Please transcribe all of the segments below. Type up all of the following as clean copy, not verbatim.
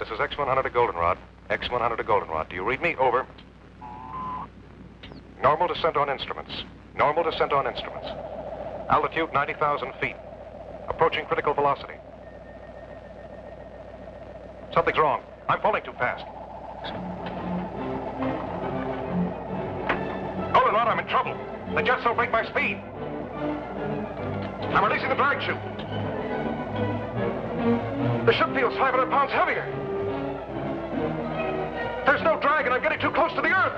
This is X-100 to Goldenrod. X-100 to Goldenrod. Do you read me? Over. Normal descent on instruments. Normal descent on instruments. Altitude 90,000 feet. Approaching critical velocity. Something's wrong. I'm falling too fast. Goldenrod, I'm in trouble. The jets don't break my speed. I'm releasing the drag chute. The ship feels 500 pounds heavier. There's no drag, and I'm getting too close to the Earth.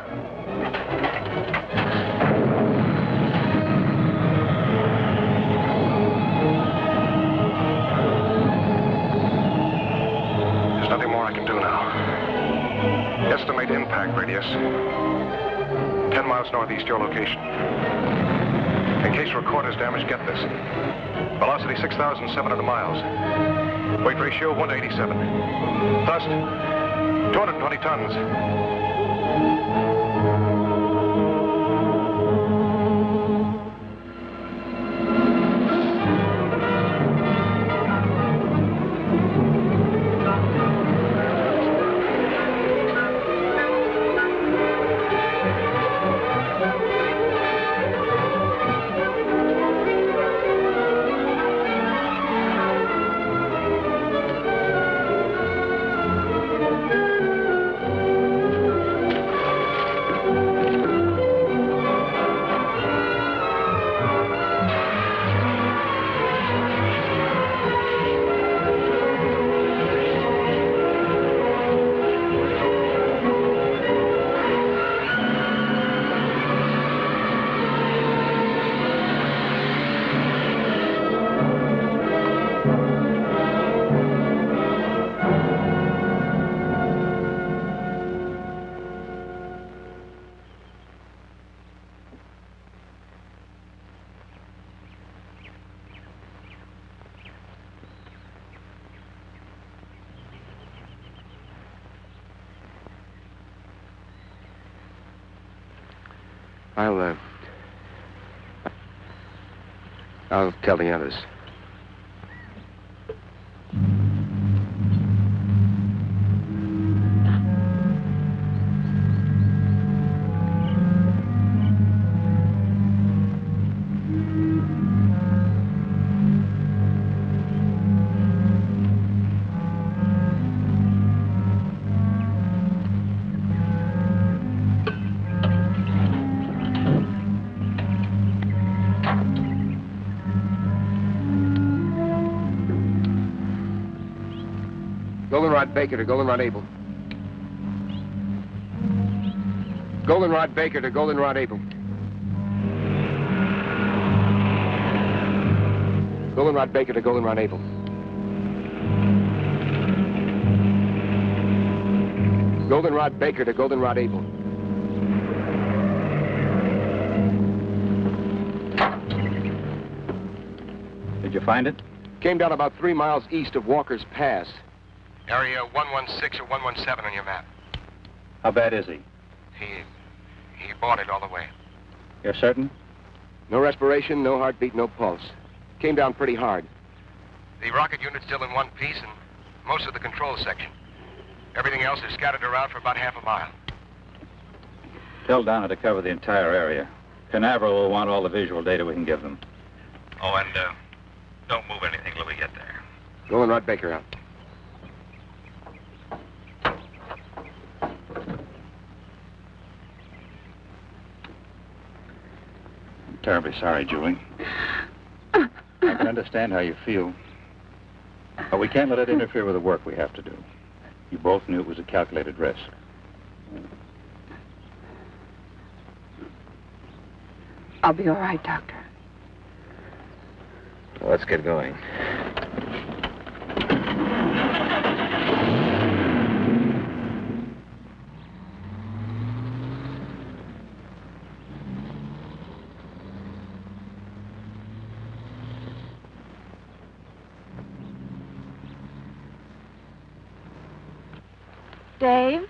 There's nothing more I can do now. Estimate impact radius. 10 miles northeast your location. In case recorder's damaged, get this. Velocity 6,700 miles. Weight ratio 1 to 87. Thrust 220 tons. I'll tell the others. Goldenrod Baker to Goldenrod Able. Goldenrod Baker to Goldenrod Able. Goldenrod Baker to Goldenrod Able. Goldenrod Baker to Goldenrod Able. Did you find it? Came down about 3 miles east of Walker's Pass. Area 116 or 117 on your map. How bad is he? He boarded all the way. You're certain? No respiration, no heartbeat, no pulse. Came down pretty hard. The rocket unit's still in one piece and most of the control section. Everything else is scattered around for about half a mile. Tell Donna to cover the entire area. Canaveral will want all the visual data we can give them. Oh, and don't move anything till we get there. Goldenrod Baker out. Terribly sorry, Julie. I can understand how you feel. But we can't let it interfere with the work we have to do. You both knew it was a calculated risk. I'll be all right, Doctor. Well, let's get going. Dave,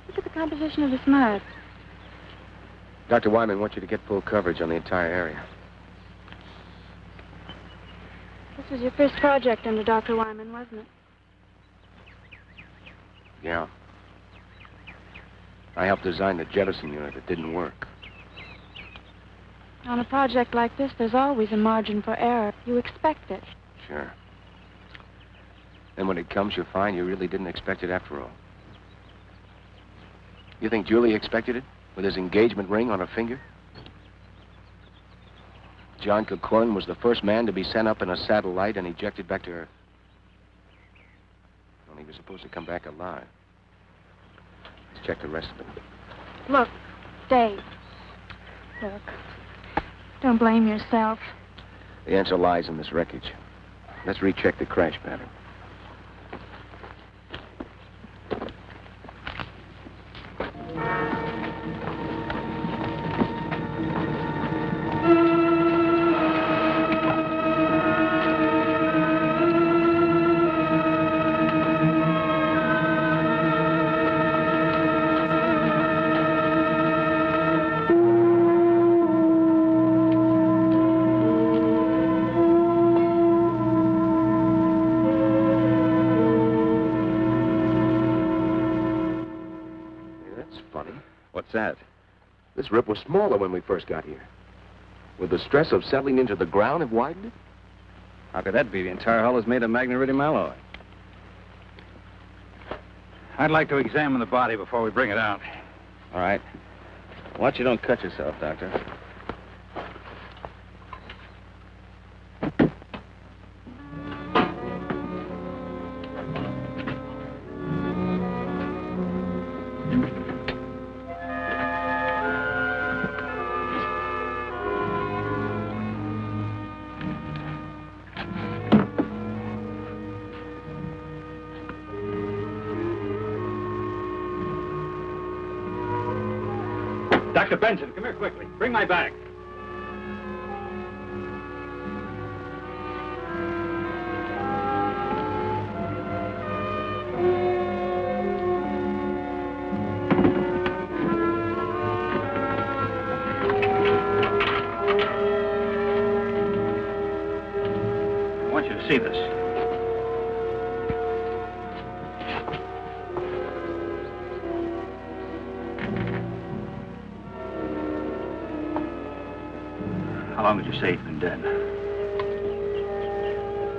look at the composition of this mud. Dr. Wyman wants you to get full coverage on the entire area. This was your first project under Dr. Wyman, wasn't it? Yeah. I helped design the jettison unit that didn't work. On a project like this, there's always a margin for error. You expect it. Sure. Then when it comes, you find you really didn't expect it after all. You think Julie expected it? With his engagement ring on her finger? John Corcoran was the first man to be sent up in a satellite and ejected back to Earth. Well, he was supposed to come back alive. Let's check the rest of it. Look, Dave. Look. Don't blame yourself. The answer lies in this wreckage. Let's recheck the crash pattern. What's that? This rip was smaller when we first got here. Would the stress of settling into the ground have widened it? How could that be? The entire hull is made of magneridium alloy. I'd like to examine the body before we bring it out. All right. Watch you don't cut yourself, Doctor. Dr. Benson, come here quickly. Bring my bag. I want you to see this. How long would you say he's been dead?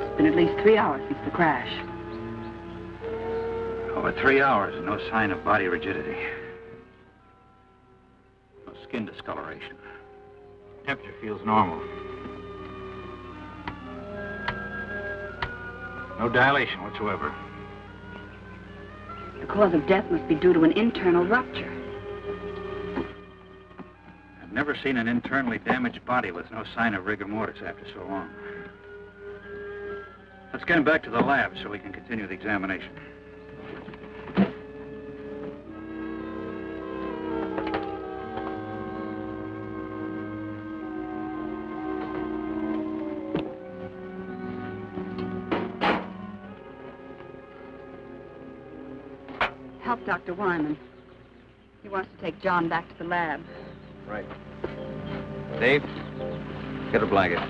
It's been at least 3 hours since the crash. Over 3 hours and no sign of body rigidity. No skin discoloration. Temperature feels normal. No dilation whatsoever. The cause of death must be due to an internal rupture. I've never seen an internally damaged body with no sign of rigor mortis after so long. Let's get him back to the lab so we can continue the examination. Help Dr. Wyman. He wants to take John back to the lab. Right. Dave, get a blanket.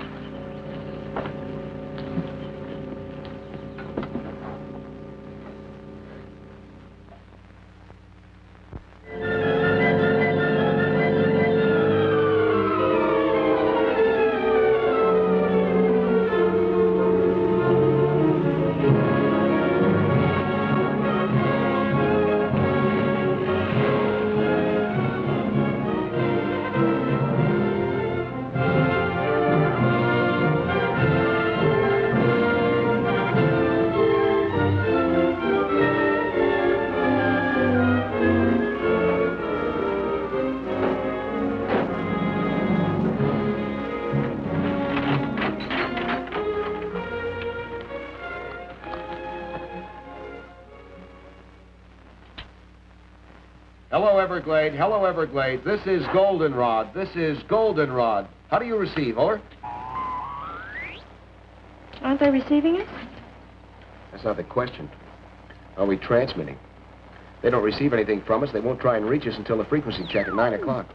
Hello, Everglade. Hello, Everglade. This is Goldenrod. This is Goldenrod. How do you receive, over? Aren't they receiving us? That's not the question. Are we transmitting? They don't receive anything from us. They won't try and reach us until the frequency check at 9 o'clock.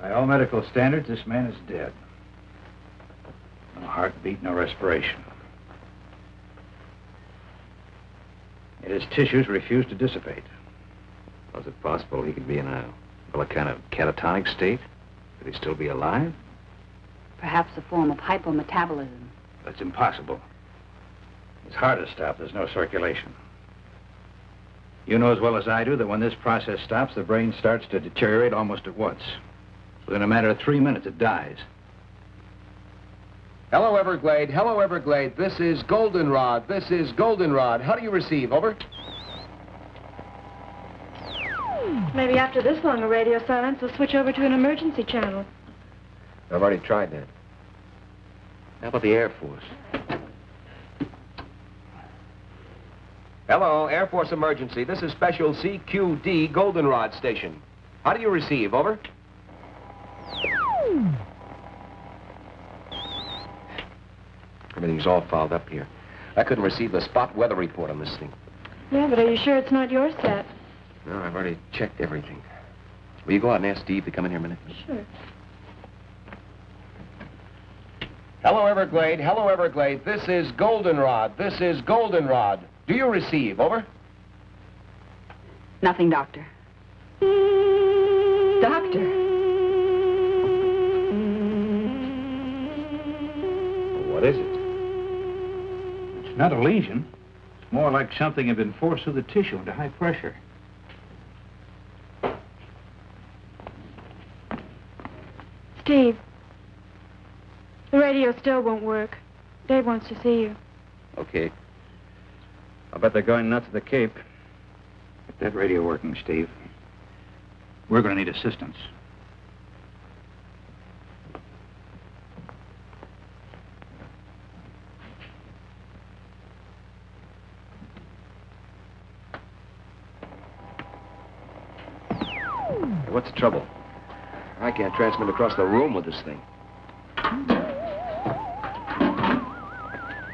By all medical standards, this man is dead. No heartbeat, no respiration. Yet his tissues refuse to dissipate. Was it possible he could be in a kind of catatonic state? Could he still be alive? Perhaps a form of hypometabolism. That's impossible. His heart has stopped. There's no circulation. You know as well as I do that when this process stops, the brain starts to deteriorate almost at once. Within a matter of 3 minutes, it dies. Hello, Everglade. Hello, Everglade. This is Goldenrod. This is Goldenrod. How do you receive? Over. Maybe after this long a radio silence, we'll switch over to an emergency channel. I've already tried that. How about the Air Force? Hello, Air Force emergency. This is Special CQD Goldenrod Station. How do you receive? Over. Everything's all fouled up here. I couldn't receive the spot weather report on this thing. Yeah, but are you sure it's not your set? No, I've already checked everything. Will you go out and ask Steve to come in here a minute? Sure. Hello, Everglade. Hello, Everglade. This is Goldenrod. This is Goldenrod. Do you receive? Over. Nothing, Doctor. Doctor. What is it? It's not a lesion. It's more like something had been forced through the tissue into high pressure. Steve, the radio still won't work. Dave wants to see you. Okay. I'll bet they're going nuts at the Cape. Get that radio working, Steve. We're going to need assistance. What's the trouble? I can't transmit across the room with this thing.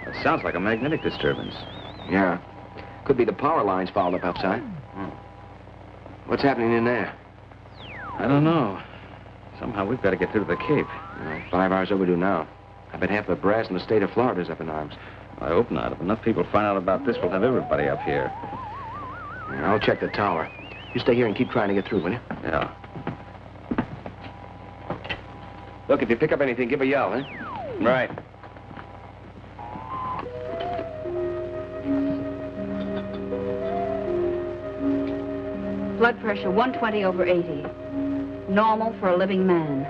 It sounds like a magnetic disturbance. Yeah. Could be the power lines fouled up outside. What's happening in there? I don't know. Somehow we've got to get through to the Cape. 5 hours overdue now. I bet half the brass in the state of Florida's up in arms. I hope not. If enough people find out about this, we'll have everybody up here. Yeah, I'll check the tower. You stay here and keep trying to get through, will you? Yeah. Look, if you pick up anything, give a yell, eh? Right. Blood pressure 120/80. Normal for a living man.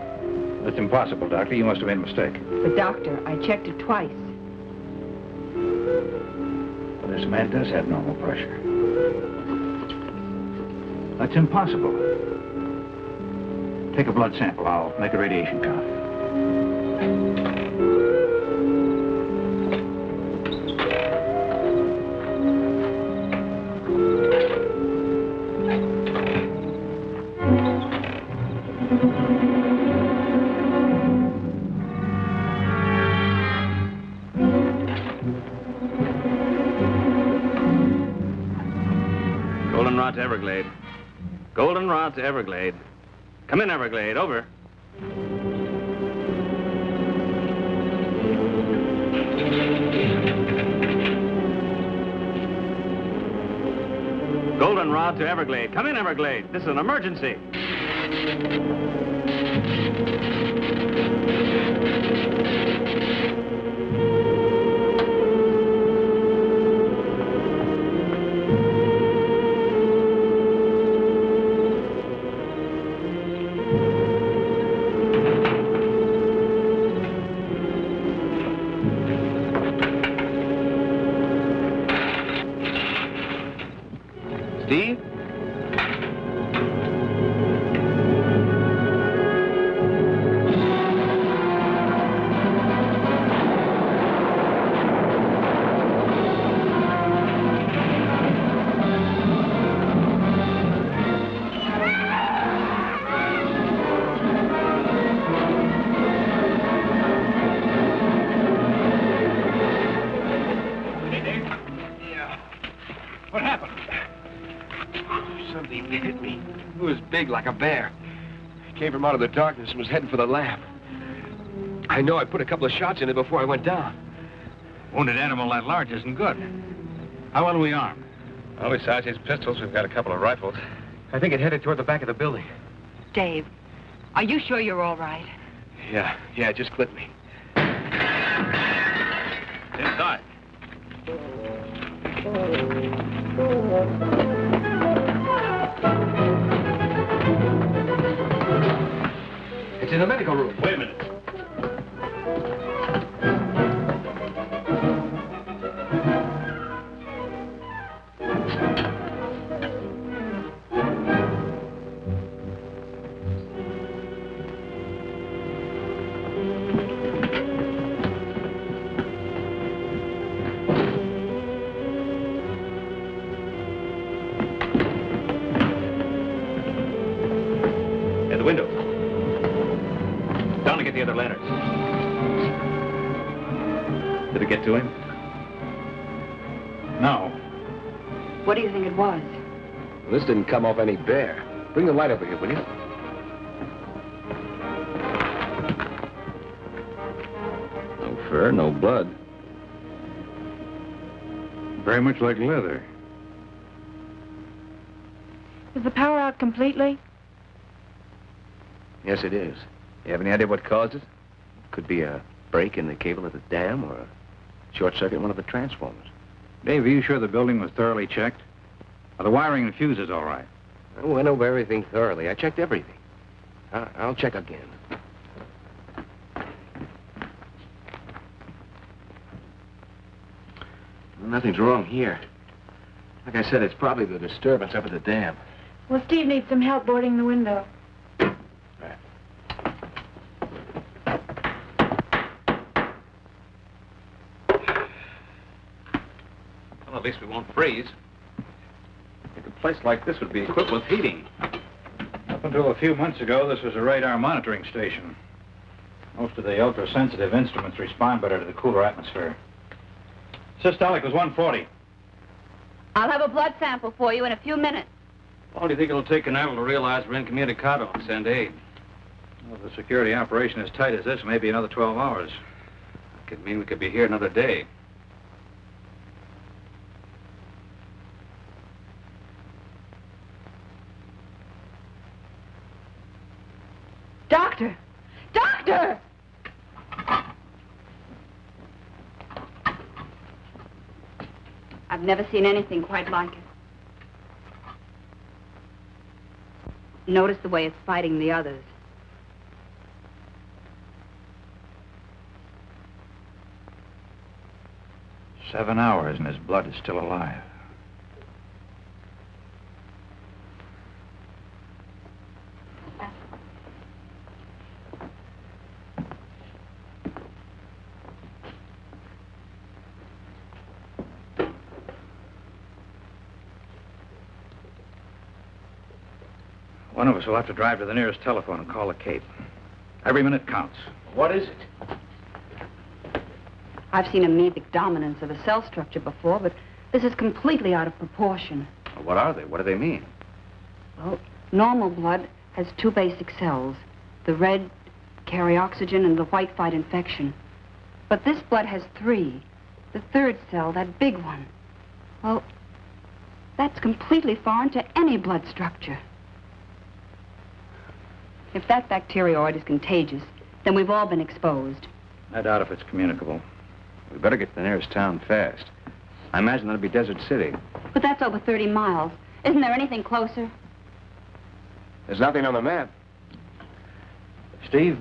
That's impossible, Doctor. You must have made a mistake. But, Doctor, I checked it twice. Well, this man does have normal pressure. That's impossible. Take a blood sample. I'll make a radiation count. Goldenrod to Everglade. Goldenrod to Everglade. Come in, Everglade. Over. Goldenrod to Everglade. Come in, Everglade. This is an emergency. Steve? What happened? Something hit me. It was big, like a bear. He came from out of the darkness and was heading for the lab. I know I put a couple of shots in it before I went down. Wounded animal that large isn't good. How well are we armed? Well, besides his pistols, we've got a couple of rifles. I think it headed toward the back of the building. Dave, are you sure you're all right? Yeah, it just clipped me. Inside. It's in the medical room. Wait a minute. The window. Down to get the other lanterns. Did it get to him? No. What do you think it was? Well, this didn't come off any bear. Bring the light over here, will you? No fur, no blood. Very much like leather. Is the power out completely? Yes, it is. You have any idea what caused it? Could be a break in the cable at the dam or a short circuit in one of the transformers. Dave, are you sure the building was thoroughly checked? Are the wiring and fuses all right? I went over everything thoroughly. I checked everything. I'll check again. Nothing's wrong here. Like I said, it's probably the disturbance up at the dam. Well, Steve needs some help boarding the window. Well, at least we won't freeze. I think a place like this would be equipped with heating. Up until a few months ago, this was a radar monitoring station. Most of the ultra-sensitive instruments respond better to the cooler atmosphere. Systolic was 140. I'll have a blood sample for you in a few minutes. How long do you think it'll take Canaveral to realize we're incommunicado and send aid? Well, if the security operation is tight as this, maybe another 12 hours. Could mean we could be here another day. Doctor! Doctor! I've never seen anything quite like it. Notice the way it's fighting the others. Seven hours and his blood is still alive. One of us will have to drive to the nearest telephone and call the Cape. Every minute counts. What is it? I've seen amoebic dominance of a cell structure before, but this is completely out of proportion. What are they? What do they mean? Well, normal blood has two basic cells. The red carry oxygen and the white fight infection. But this blood has three. The third cell, that big one, well, that's completely foreign to any blood structure. If that bacterioid is contagious, then we've all been exposed. I doubt if it's communicable. We better get to the nearest town fast. I imagine that'll be Desert City. But that's over 30 miles. Isn't there anything closer? There's nothing on the map. Steve,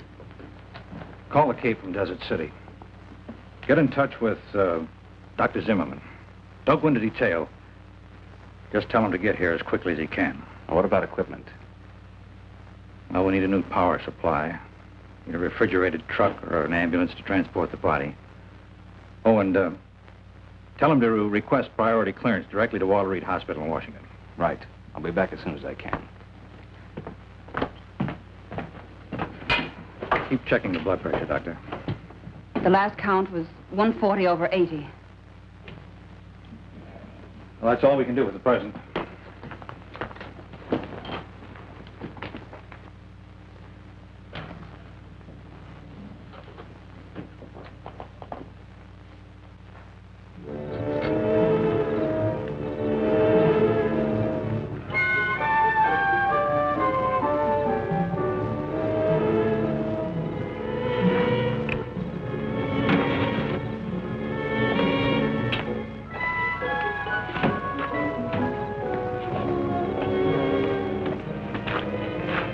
call the Cape from Desert City. Get in touch with Dr. Zimmerman. Don't go into detail. Just tell him to get here as quickly as he can. Now, what about equipment? Well, we need a new power supply. Need a refrigerated truck or an ambulance to transport the body. Oh, and tell him to request priority clearance directly to Walter Reed Hospital in Washington. Right. I'll be back as soon as I can. Keep checking the blood pressure, Doctor. The last count was 140/80. Well, that's all we can do at the present.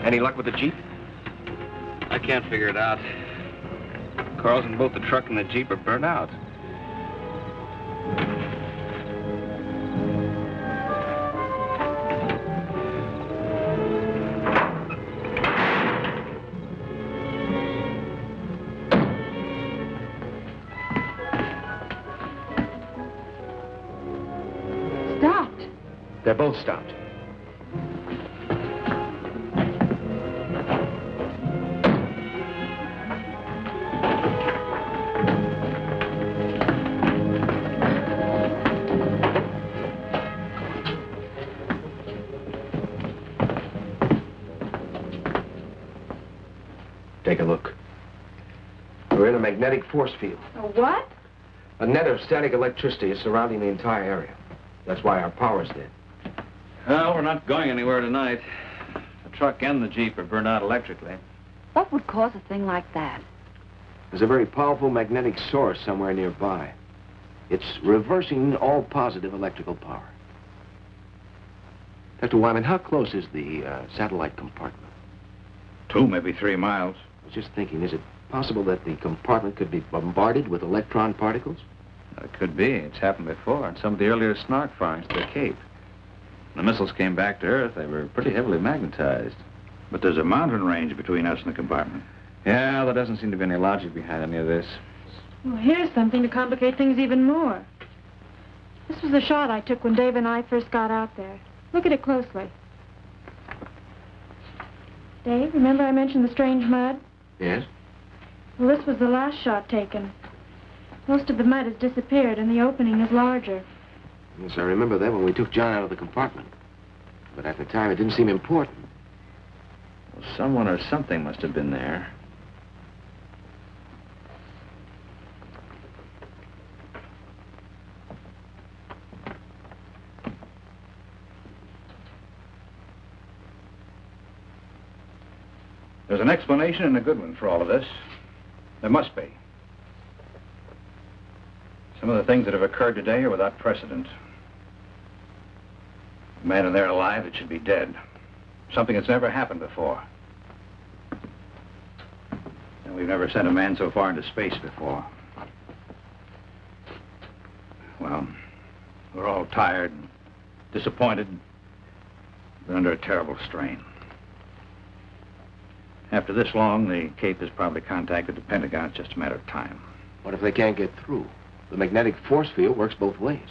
Any luck with the Jeep? I can't figure it out. Carlson, both the truck and the Jeep are burnt out. Stopped. They're both stopped. Take a look. We're in a magnetic force field. A what? A net of static electricity is surrounding the entire area. That's why our power's dead. Well, we're not going anywhere tonight. The truck and the Jeep are burned out electrically. What would cause a thing like that? There's a very powerful magnetic source somewhere nearby. It's reversing all positive electrical power. Dr. Wyman, how close is the satellite compartment? 2, maybe 3 miles. I was just thinking, is it possible that the compartment could be bombarded with electron particles? It could be. It's happened before on some of the earlier Snark firings to the Cape. When the missiles came back to Earth, they were pretty heavily magnetized. But there's a mountain range between us and the compartment. Yeah, there doesn't seem to be any logic behind any of this. Well, here's something to complicate things even more. This was the shot I took when Dave and I first got out there. Look at it closely. Dave, remember I mentioned the strange mud? Yes? Well, this was the last shot taken. Most of the mud has disappeared, and the opening is larger. Yes, I remember that when we took John out of the compartment. But at the time, it didn't seem important. Well, someone or something must have been there. There's an explanation and a good one for all of this. There must be. Some of the things that have occurred today are without precedent. A man in there alive that should be dead. Something that's never happened before. And we've never sent a man so far into space before. Well, we're all tired and disappointed. We're under a terrible strain. After this long, the Cape has probably contacted the Pentagon. It's just a matter of time. What if they can't get through? The magnetic force field works both ways.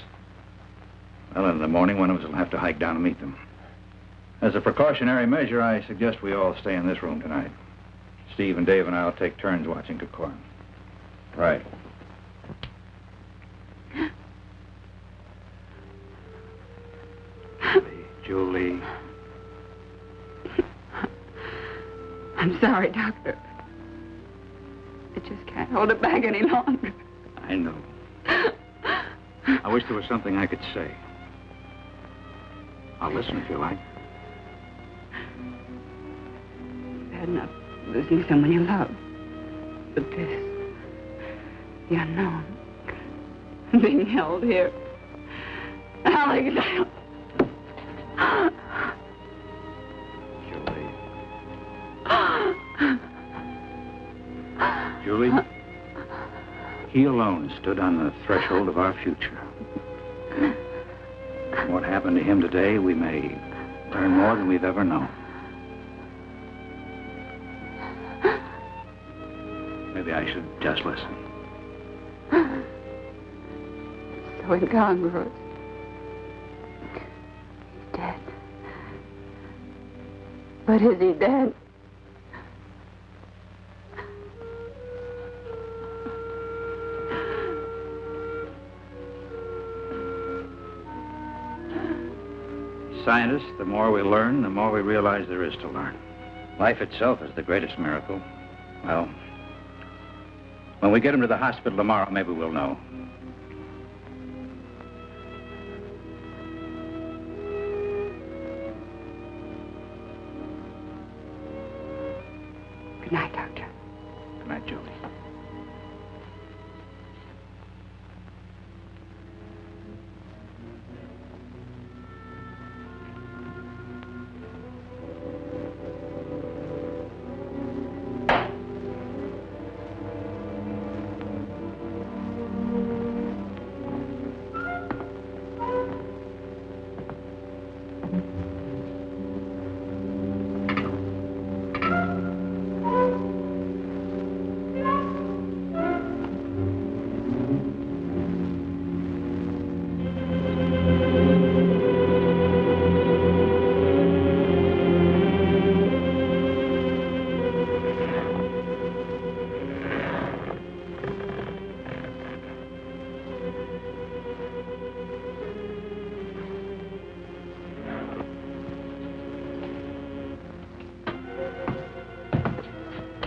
Well, in the morning, one of us will have to hike down and meet them. As a precautionary measure, I suggest we all stay in this room tonight. Steve and Dave and I will take turns watching Kikoran. Right. Julie. I'm sorry, Doctor. I just can't hold it back any longer. I know. I wish there was something I could say. I'll listen if you like. It's bad enough losing someone you love. But this, the unknown, being held here. Alex, Julie, he alone stood on the threshold of our future. What happened to him today, we may learn more than we've ever known. Maybe I should just listen. so incongruous. He's dead. But is he dead? Scientists, the more we learn, the more we realize there is to learn. Life itself is the greatest miracle. Well, when we get him to the hospital tomorrow, maybe we'll know. Good night, Doctor. Good night, Julie.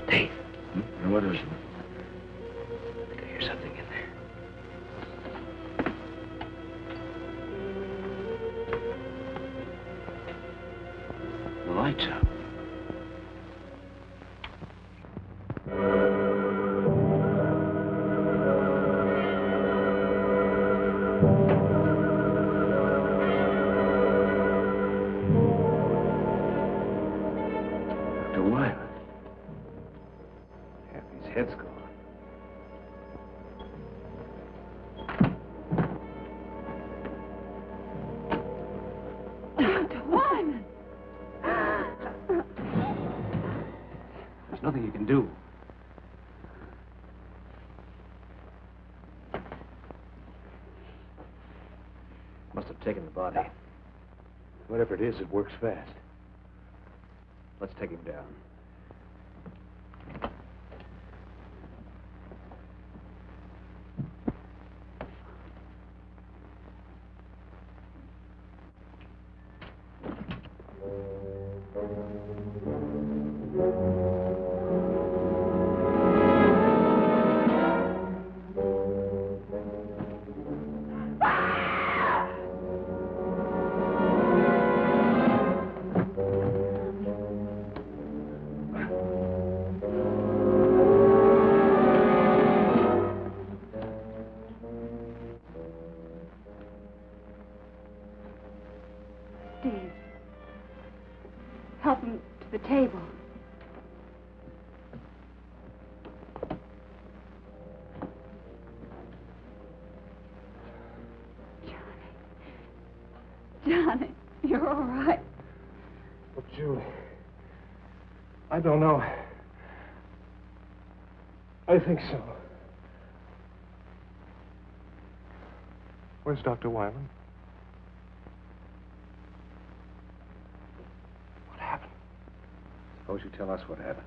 Dave. What is it? I think I hear something in there. The light's out. Head's gone. Dr. Wyman! There's nothing you can do. Must have taken the body. Whatever it is, it works fast. Let's take him down. Steve, help him to the table. Johnny, you're all right. Look, Julie, I don't know. I think so. Where's Dr. Wyman? What happened? Suppose you tell us what happened.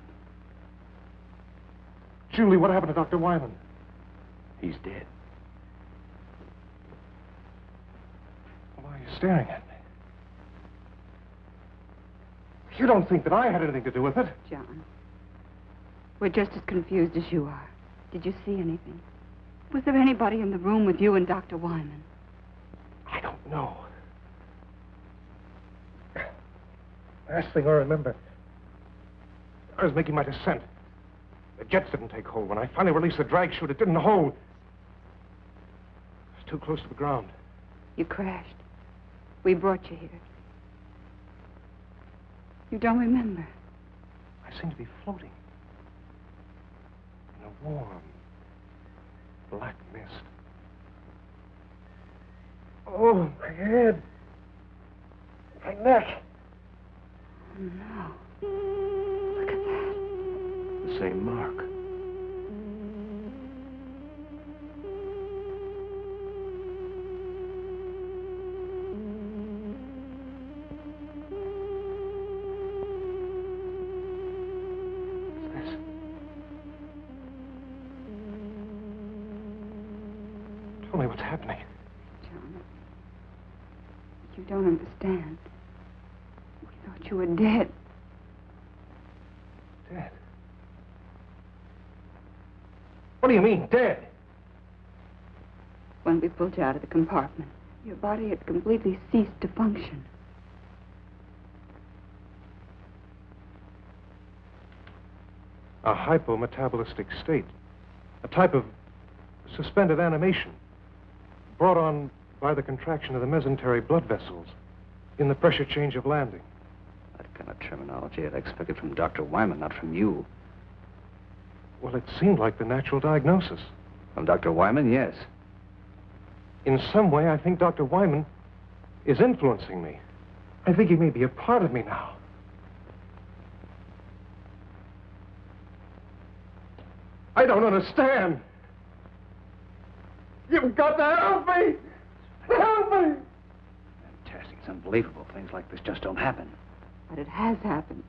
Julie, what happened to Dr. Wyman? He's dead. Why are you staring at me? You don't think that I had anything to do with it? John, we're just as confused as you are. Did you see anything? Was there anybody in the room with you and Dr. Wyman? I don't know. Last thing I remember, I was making my descent. The jets didn't take hold. When I finally released the drag chute, it didn't hold. It was too close to the ground. You crashed. We brought you here. You don't remember? I seemed to be floating in a warm, black mist. Oh, my head. My neck. Oh, no. Look at that. The same mark. What's this? Tell me what's happening. John, you don't understand. We thought you were dead. Dead? What do you mean, dead? When we pulled you out of the compartment, your body had completely ceased to function. A hypometabolistic state. A type of suspended animation brought on by the contraction of the mesenteric blood vessels in the pressure change of landing. That kind of terminology I'd expected from Dr. Wyman, not from you. Well, it seemed like the natural diagnosis. From Dr. Wyman, yes. In some way, I think Dr. Wyman is influencing me. I think he may be a part of me now. I don't understand. You've got to help me! Help me! Fantastic. It's unbelievable. Things like this just don't happen. But it has happened.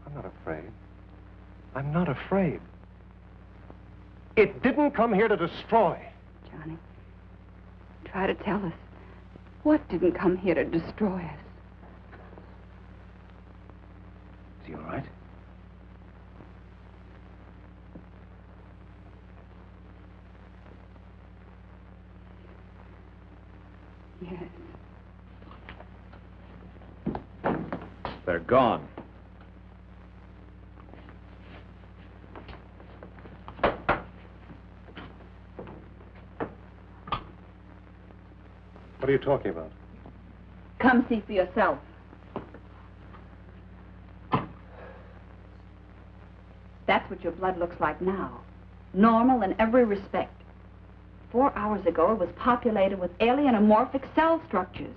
I'm not afraid. I'm not afraid. It didn't come here to destroy. Johnny, try to tell us? What didn't come here to destroy us? Is he all right? Yes. They're gone. What are you talking about? Come see for yourself. That's what your blood looks like now. Normal in every respect. 4 hours ago, it was populated with alien amorphic cell structures.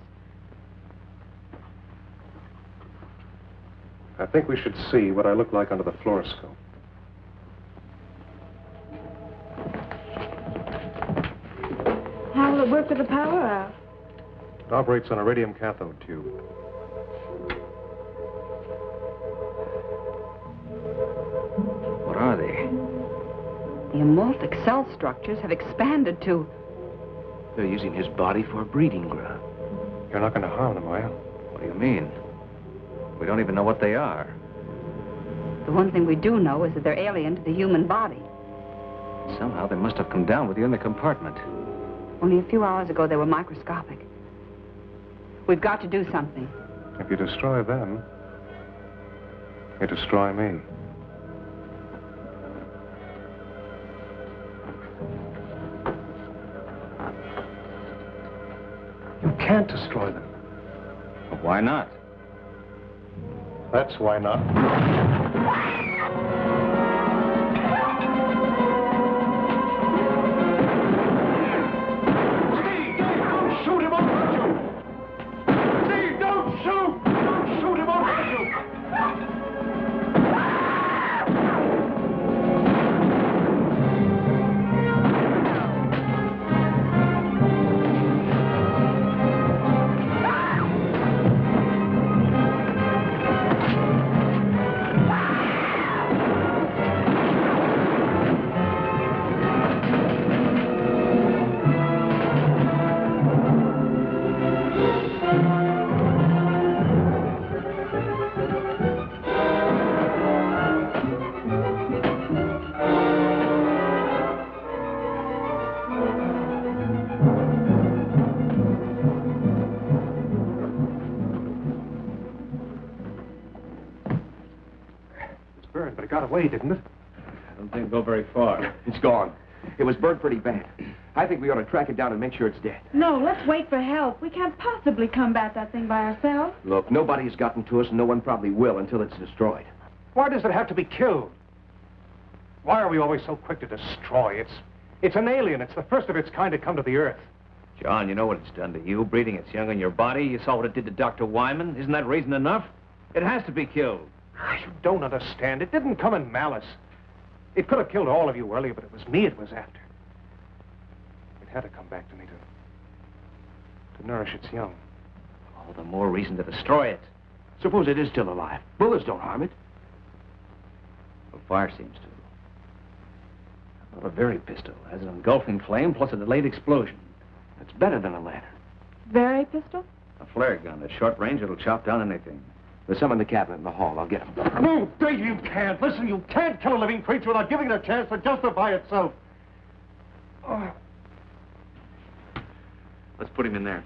I think we should see what I look like under the fluoroscope. How will it work with the power out? It operates on a radium cathode tube. What are they? The amorphic cell structures have expanded to... They're using his body for a breeding ground. You're not going to harm them, are you? What do you mean? We don't even know what they are. The one thing we do know is that they're alien to the human body. Somehow they must have come down with you in the compartment. Only a few hours ago, they were microscopic. We've got to do something. If you destroy them, you destroy me. You can't destroy them. But why not? That's why not. Steve, don't shoot him, I'll hurt you! Steve, don't shoot! Don't shoot him, I'll hurt you! But it got away, didn't it? I don't think it'll go very far. It's gone. It was burnt pretty bad. I think we ought to track it down and make sure it's dead. No, let's wait for help. We can't possibly combat that thing by ourselves. Look, nobody's gotten to us, and no one probably will until it's destroyed. Why does it have to be killed? Why are we always so quick to destroy? It's an alien. It's the first of its kind to come to the Earth. John, you know what it's done to you, breeding its young in your body. You saw what it did to Dr. Wyman. Isn't that reason enough? It has to be killed. You don't understand. It didn't come in malice. It could have killed all of you earlier, but it was me it was after. It had to come back to me to nourish its young. All the more reason to destroy it. Suppose it is still alive. Bullets don't harm it. Well, fire seems to. Well, a very pistol has an engulfing flame plus a delayed explosion. That's better than a lantern. Very pistol? A flare gun at short range, it'll chop down anything. There's some in the cabinet in the hall. I'll get them. No, Dave, you can't. Listen, you can't kill a living creature without giving it a chance to justify itself. Oh. Let's put him in there.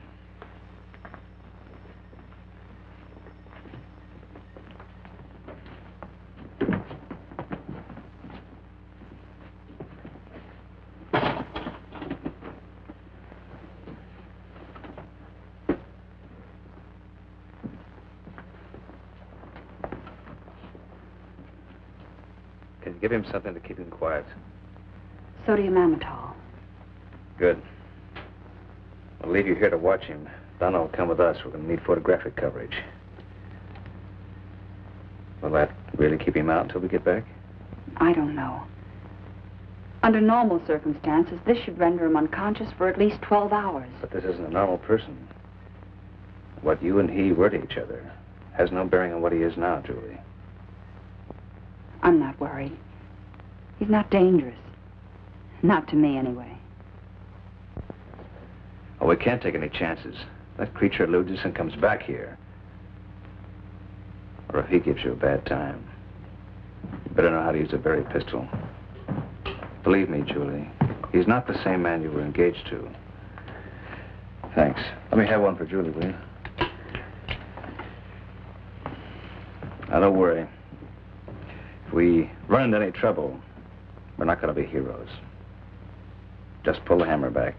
Give him something to keep him quiet. Sodium amytal. Good. I'll leave you here to watch him. Donna will come with us. We're going to need photographic coverage. Will that really keep him out until we get back? I don't know. Under normal circumstances, this should render him unconscious for at least 12 hours. But this isn't a normal person. What you and he were to each other has no bearing on what he is now, Julie. I'm not worried. He's not dangerous. Not to me, anyway. Oh, we can't take any chances. That creature eludes us and comes back here. Or if he gives you a bad time, you better know how to use a berry pistol. Believe me, Julie, he's not the same man you were engaged to. Thanks. Let me have one for Julie, will you? Now, don't worry. If we run into any trouble, we're not going to be heroes. Just pull the hammer back.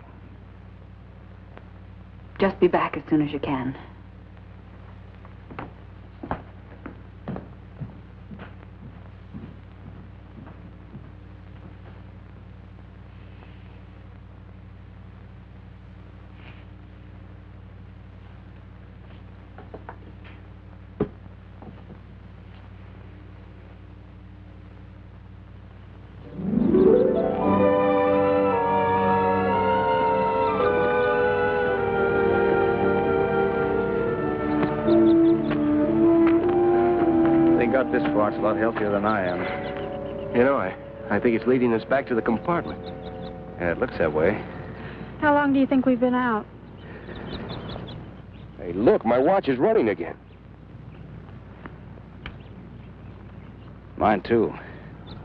Just be back as soon as you can. This fart's a lot healthier than I am. You know, I think it's leading us back to the compartment. Yeah, it looks that way. How long do you think we've been out? Hey, look, my watch is running again. Mine, too.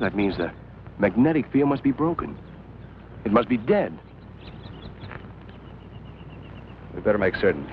That means the magnetic field must be broken. It must be dead. We better make certain.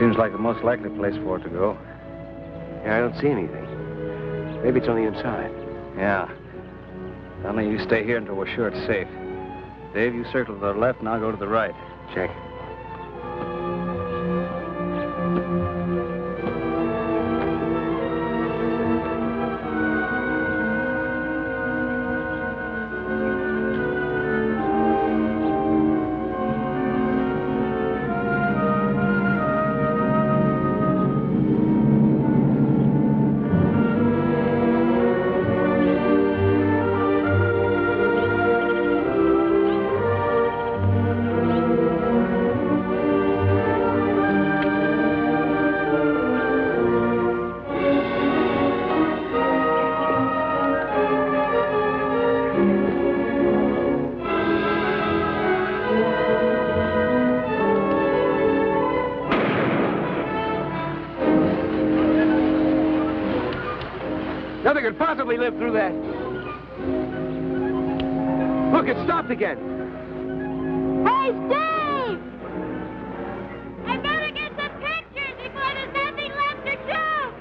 Seems like the most likely place for it to go. Yeah, I don't see anything. Maybe it's on the inside. Yeah. Only you stay here until we're sure it's safe. Dave, you circle to the left and I'll go to the right. Check. Nothing could possibly live through that. Look, it stopped again. Hey, Steve! I better get some pictures before there's nothing left to shoot!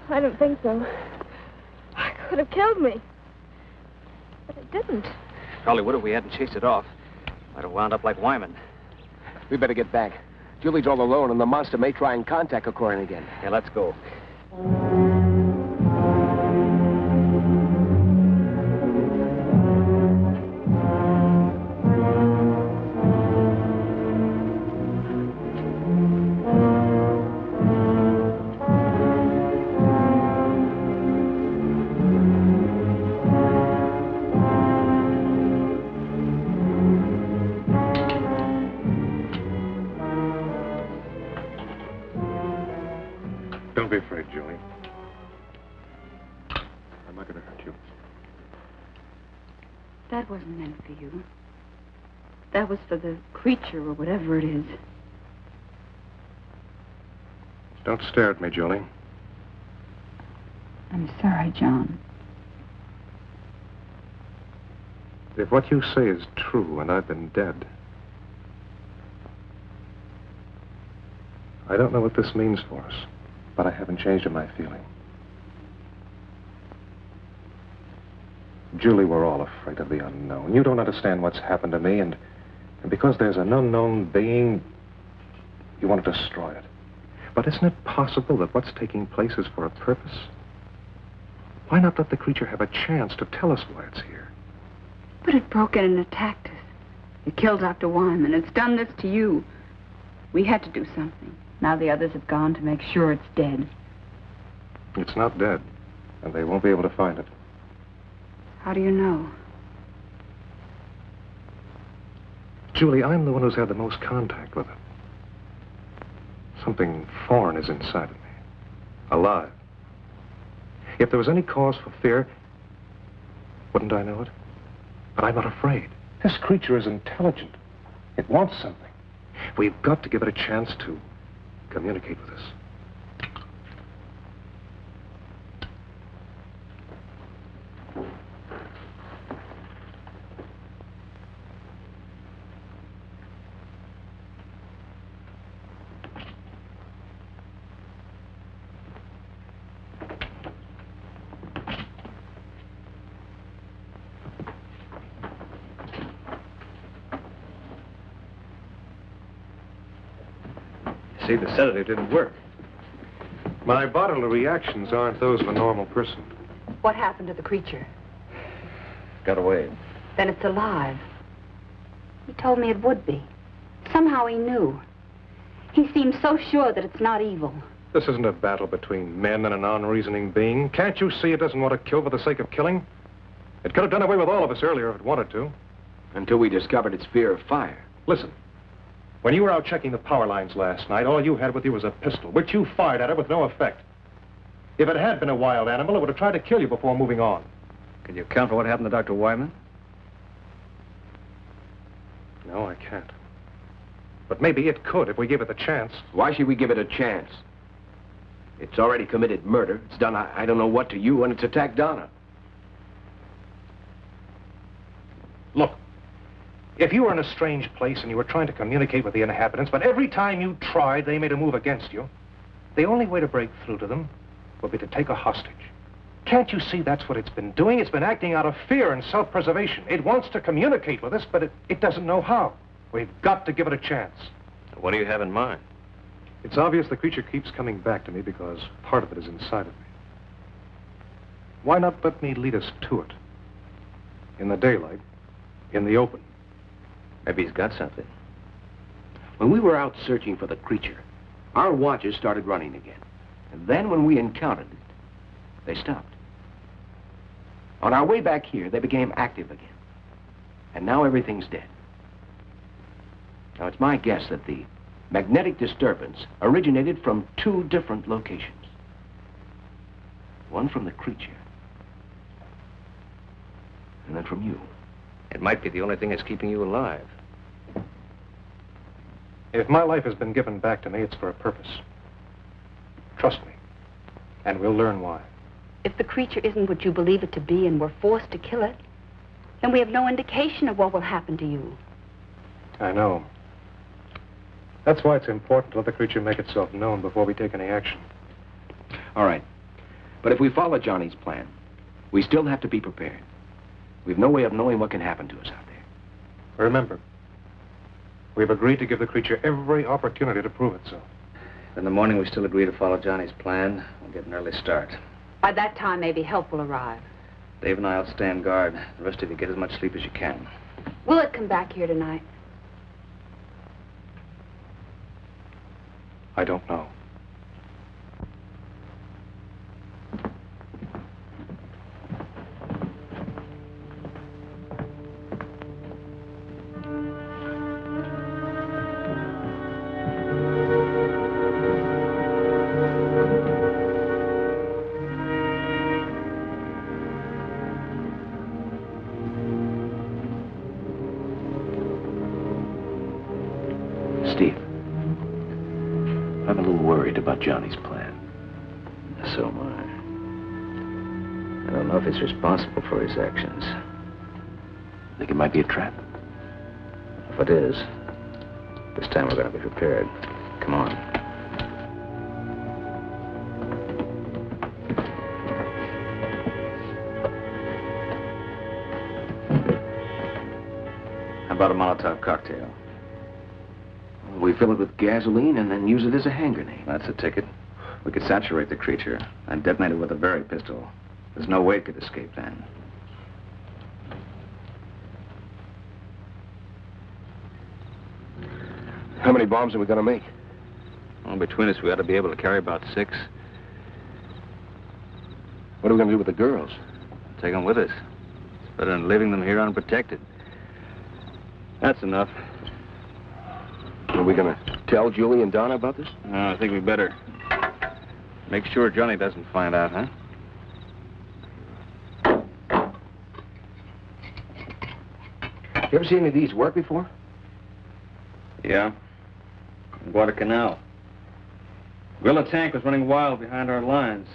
I don't think so. It could have killed me. But it didn't. Probably would if we hadn't chased it off. Might have wound up like Wyman. We better get back. Julie's all alone, and the monster may try and contact O'Corin again. Yeah, let's go. I'm not going to hurt you. That wasn't meant for you. That was for the creature or whatever it is. Don't stare at me, Julie. I'm sorry, John. If what you say is true and I've been dead, I don't know what this means for us, but I haven't changed in my feeling. Julie, we're all afraid of the unknown. You don't understand what's happened to me, and because there's an unknown being, you want to destroy it. But isn't it possible that what's taking place is for a purpose? Why not let the creature have a chance to tell us why it's here? But it broke in and attacked us. It killed Dr. Wyman. It's done this to you. We had to do something. Now the others have gone to make sure it's dead. It's not dead, and they won't be able to find it. How do you know? Julie, I'm the one who's had the most contact with it. Something foreign is inside of me. Alive. If there was any cause for fear, wouldn't I know it? But I'm not afraid. This creature is intelligent. It wants something. We've got to give it a chance to communicate with us. See, the sedative didn't work. My bodily reactions aren't those of a normal person. What happened to the creature? Got away. Then it's alive. He told me it would be. Somehow he knew. He seems so sure that it's not evil. This isn't a battle between men and an unreasoning being. Can't you see it doesn't want to kill for the sake of killing? It could have done away with all of us earlier if it wanted to. Until we discovered its fear of fire. Listen. When you were out checking the power lines last night, all you had with you was a pistol, which you fired at it with no effect. If it had been a wild animal, it would have tried to kill you before moving on. Can you account for what happened to Dr. Wyman? No, I can't. But maybe it could if we gave it the chance. Why should we give it a chance? It's already committed murder. It's done I don't know what to you, and it's attacked Donna. Look, if you were in a strange place and you were trying to communicate with the inhabitants, but every time you tried, they made a move against you, the only way to break through to them would be to take a hostage. Can't you see that's what it's been doing? It's been acting out of fear and self-preservation. It wants to communicate with us, but it doesn't know how. We've got to give it a chance. What do you have in mind? It's obvious the creature keeps coming back to me because part of it is inside of me. Why not let me lead us to it? In the daylight, in the open. Maybe he's got something. When we were out searching for the creature, our watches started running again. And then when we encountered it, they stopped. On our way back here, they became active again. And now everything's dead. Now, it's my guess that the magnetic disturbance originated from two different locations. One from the creature, and then from you. It might be the only thing that's keeping you alive. If my life has been given back to me, it's for a purpose. Trust me, and we'll learn why. If the creature isn't what you believe it to be and we're forced to kill it, then we have no indication of what will happen to you. I know. That's why it's important to let the creature make itself known before we take any action. All right. But if we follow Johnny's plan, we still have to be prepared. We've no way of knowing what can happen to us out there. Remember, we've agreed to give the creature every opportunity to prove itself. In the morning, we still agree to follow Johnny's plan. We'll get an early start. By that time, maybe help will arrive. Dave and I will stand guard. The rest of you get as much sleep as you can. Will it come back here tonight? I don't know. little worried about Johnny's plan. So am I. I don't know if he's responsible for his actions. Think it might be a trap? If it is, this time we're going to be prepared. Come on. How about a Molotov cocktail? We fill it with gasoline and then use it as a hand grenade. That's a ticket. We could saturate the creature and detonate it with a Berry pistol. There's no way it could escape then. How many bombs are we going to make? Well, between us, we ought to be able to carry about 6. What are we going to do with the girls? Take them with us. It's better than leaving them here unprotected. That's enough. Are we going to tell Julie and Donna about this? No, I think we better. Make sure Johnny doesn't find out, huh? You ever seen any of these work before? Yeah. In Guadalcanal. Guerrilla tank was running wild behind our lines.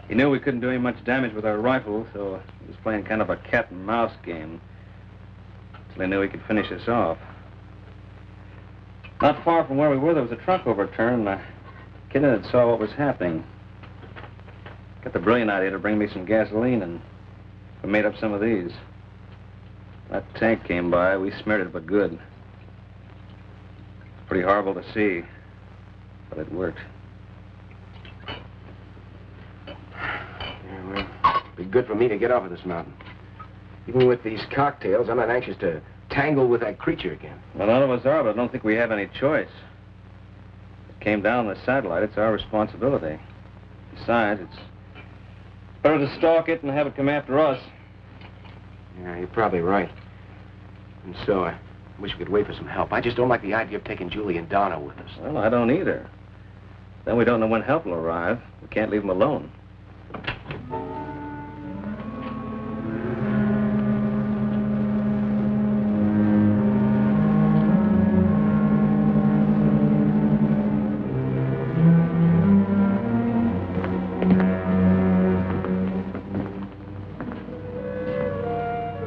He knew we couldn't do any much damage with our rifle, so he was playing kind of a cat and mouse game. Until he knew he could finish us off. Not far from where we were, there was a truck overturned, and a kid in it saw what was happening. Got the brilliant idea to bring me some gasoline, and we made up some of these. That tank came by, we smeared it, but good. It's pretty horrible to see, but it worked. Yeah, well, it'd be good for me to get off of this mountain. Even with these cocktails, I'm not anxious to tangle with that creature again. Well, none of us are, but I don't think we have any choice. It came down on the satellite. It's our responsibility. Besides, it's better to stalk it and have it come after us. Yeah, you're probably right. And so, I wish we could wait for some help. I just don't like the idea of taking Julie and Donna with us. Well, I don't either. Then we don't know when help will arrive. We can't leave them alone.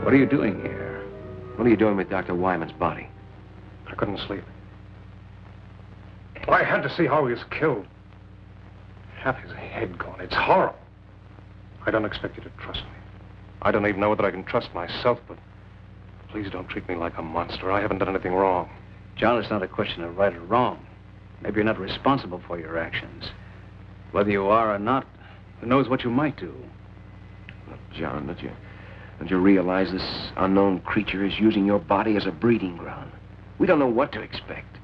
What are you doing here? What are you doing with Dr. Wyman's body? I couldn't sleep. I had to see how he was killed. Half his head gone. It's horrible. I don't expect you to trust me. I don't even know whether I can trust myself, but please don't treat me like a monster. I haven't done anything wrong. John, it's not a question of right or wrong. Maybe you're not responsible for your actions. Whether you are or not, who knows what you might do? Look, John, don't you realize this unknown creature is using your body as a breeding ground? We don't know what to expect.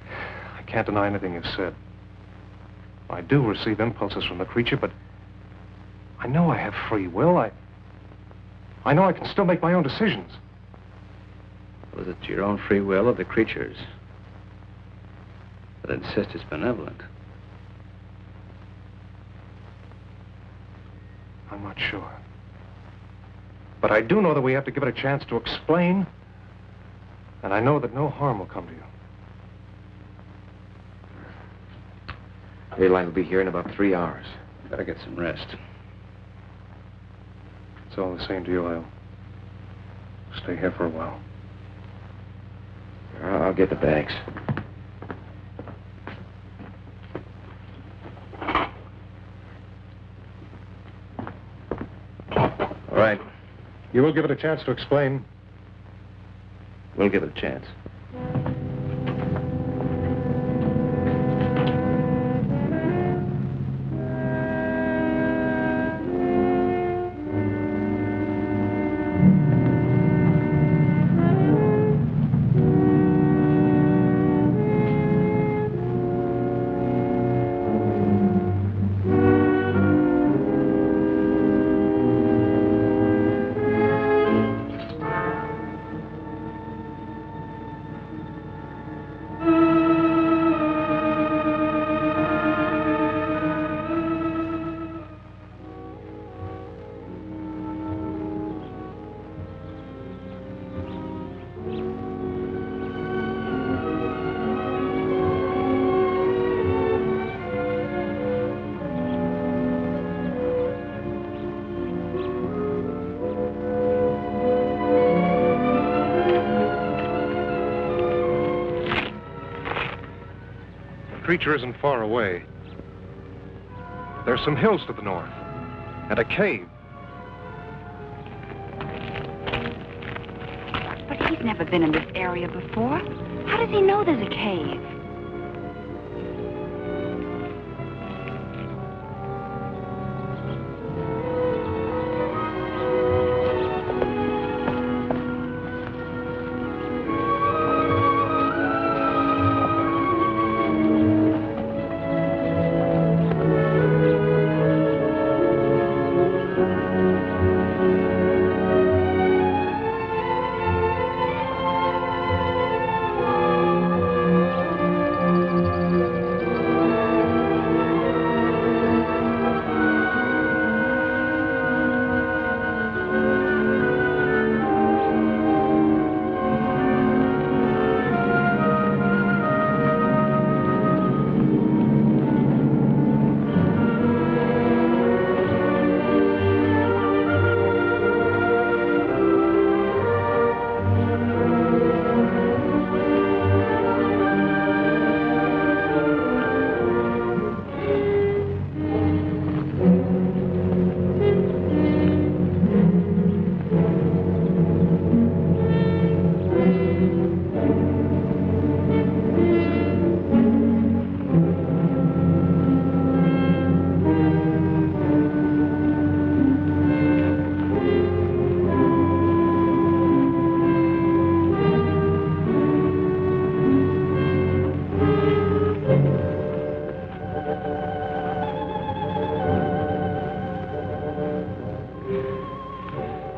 I can't deny anything you've said. I do receive impulses from the creature, but I know I have free will. I know I can still make my own decisions. Was it your own free will or the creature's that insist it's benevolent? I'm not sure. But I do know that we have to give it a chance to explain, and I know that no harm will come to you. Daylight will be here in about 3 hours. Better get some rest. It's all the same to you. I'll stay here for a while. I'll get the bags. All right. You will give it a chance to explain. We'll give it a chance. creature isn't far away. There's some hills to the north, and a cave. But he's never been in this area before. How does he know there's a cave?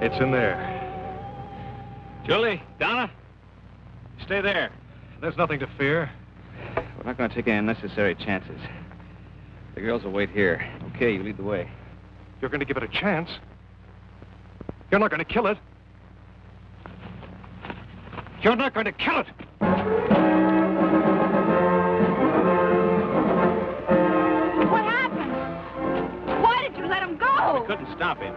It's in there. Julie, Donna, stay there. There's nothing to fear. We're not going to take any unnecessary chances. The girls will wait here. Okay, you lead the way. You're going to give it a chance. You're not going to kill it. You're not going to kill it. What happened? Why did you let him go? We couldn't stop him.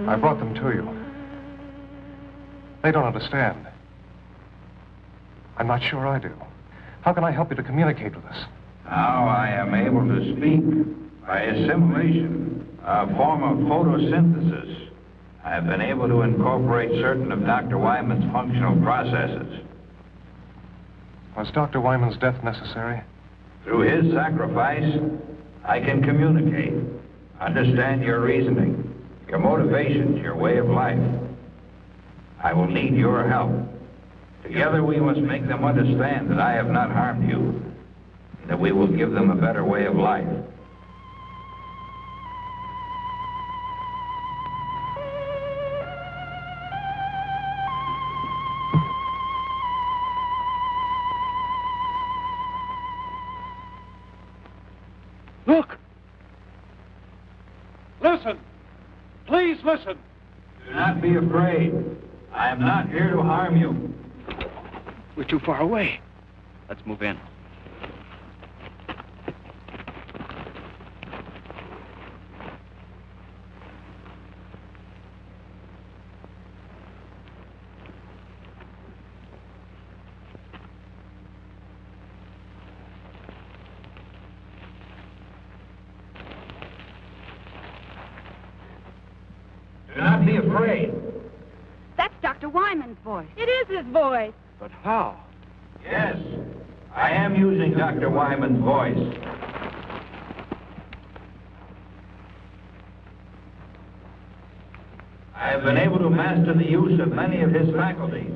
I brought them to you. They don't understand. I'm not sure I do. How can I help you to communicate with us? Now I am able to speak by assimilation, a form of photosynthesis. I have been able to incorporate certain of Dr. Wyman's functional processes. Was Dr. Wyman's death necessary? Through his sacrifice, I can communicate, understand your reasoning, your motivations, your way of life. I will need your help. Together we must make them understand that I have not harmed you, that we will give them a better way of life. Look! Listen! Please listen! Do not be afraid. I am not here to harm you. We're too far away. Let's move in. Do not be afraid. That's Dr. Wyman's voice. It is his voice. But how? Yes, I am using Dr. Wyman's voice. I have been able to master the use of many of his faculties.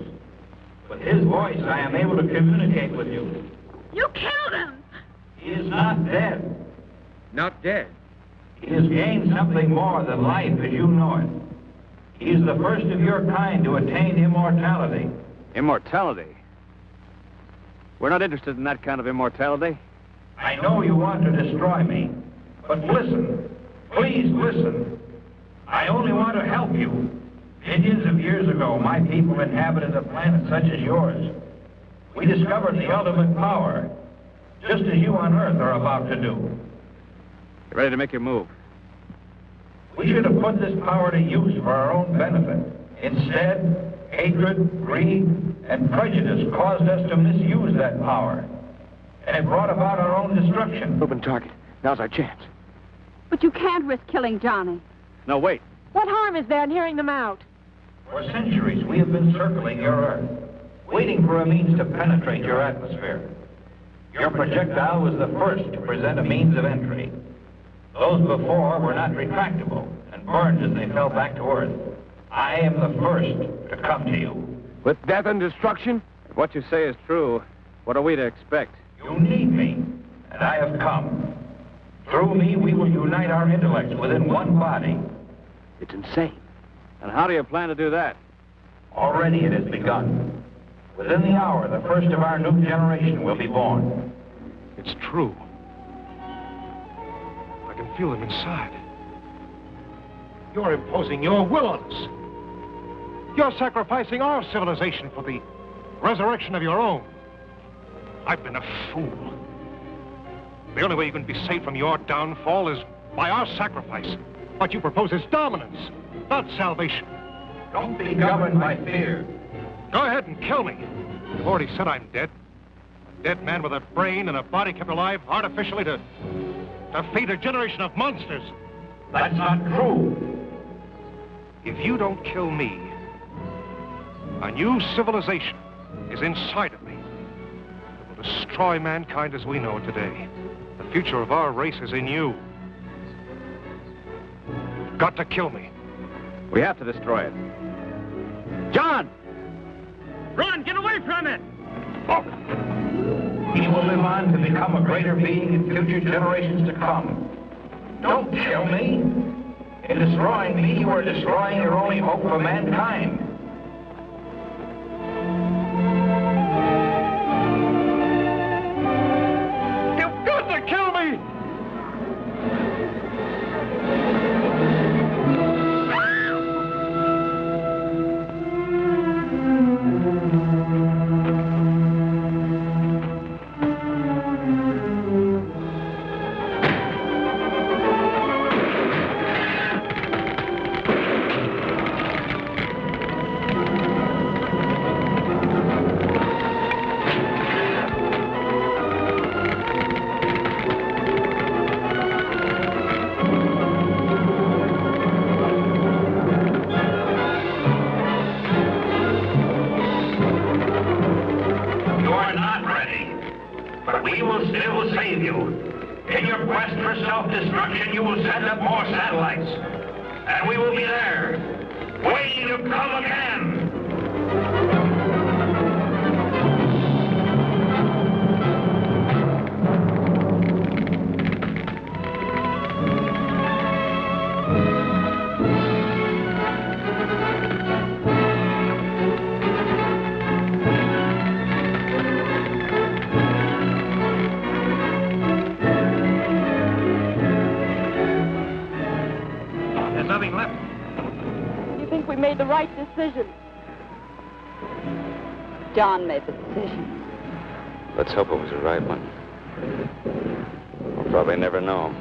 With his voice, I am able to communicate with you. You killed him! He is not dead. Not dead. He has gained something more than life as you know it. He is the first of your kind to attain immortality. Immortality? We're not interested in that kind of immortality. I know you want to destroy me, but listen. Please listen. I only want to help you. Millions of years ago, my people inhabited a planet such as yours. We discovered the ultimate power, just as you on Earth are about to do. Get ready to make your move. We should have put this power to use for our own benefit. Instead, hatred, greed, and prejudice caused us to misuse that power. And it brought about our own destruction. Open target. Now's our chance. But you can't risk killing Johnny. No, wait. What harm is there in hearing them out? For centuries, we have been circling your Earth, waiting for a means to penetrate your atmosphere. Your projectile was the first to present a means of entry. Those before were not retractable and burned as they fell back to Earth. I am the first to come to you. With death and destruction? If what you say is true, what are we to expect? You need me, and I have come. Through me, we will unite our intellects within one body. It's insane. And how do you plan to do that? Already it has begun. Within the hour, the first of our new generation will be born. It's true. I can feel them inside. You're imposing your will on us. You're sacrificing our civilization for the resurrection of your own. I've been a fool. The only way you can be saved from your downfall is by our sacrifice. What you propose is dominance, not salvation. Don't be governed by fear. Go ahead and kill me. You've already said I'm dead. A dead man with a brain and a body kept alive artificially to feed a generation of monsters. That's not true. If you don't kill me, a new civilization is inside of me. It will destroy mankind as we know it today. The future of our race is in you. You've got to kill me. We have to destroy it. John! Run! Get away from it! He will live on to become a greater being in future generations to come. Don't kill me. In destroying me, you are destroying your only hope for mankind. You've got to kill me! The right decision. John made the decision. Let's hope it was the right one. We'll probably never know.